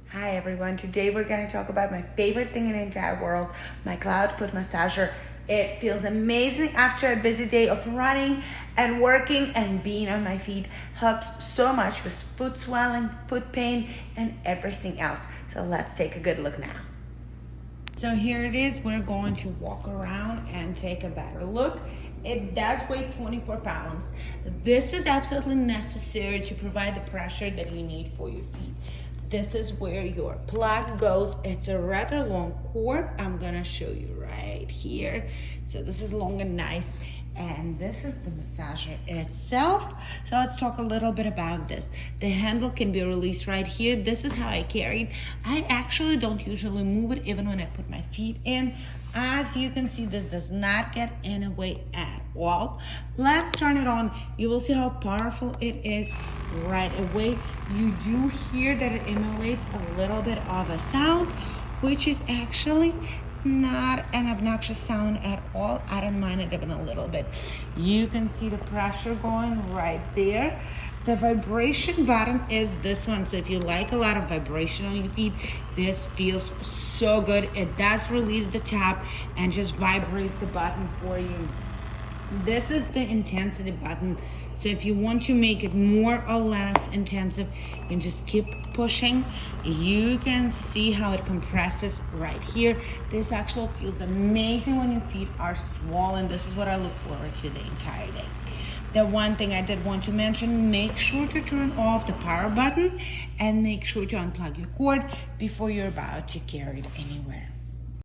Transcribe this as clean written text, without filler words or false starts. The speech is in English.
Hi everyone, today we're going to talk about my favorite thing in the entire world, my cloud foot massager. It feels amazing after a busy day of running and working, and being on my feet helps so much with foot swelling, foot pain, and everything else. So let's take a good look now. So here it is. We're going to walk around and take a better look. It does weigh 24 pounds. This is absolutely necessary to provide the pressure that you need for your feet. This is where your plug goes. It's a rather long cord. I'm gonna show you right here. So this is long and nice. And this is the massager itself. So let's talk a little bit about this. The handle can be released right here. This is how I carry it. I actually don't usually move it even when I put my feet in. As you can see, this does not get in the way at all. Let's turn it on. You will see how powerful it is right away. You do hear that it emulates a little bit of a sound, which is actually not an obnoxious sound at all. I don't mind it even a little bit. You can see the pressure going right there. The vibration button is this one. So if you like a lot of vibration on your feet, this feels so good. It does release the tap and just vibrates the button for you. This is the intensity button. So if you want to make it more or less intensive, you can just keep pushing. You can see how it compresses right here. This actually feels amazing when your feet are swollen. This is what I look forward to the entire day. The one thing I did want to mention, make sure to turn off the power button and make sure to unplug your cord before you're about to carry it anywhere.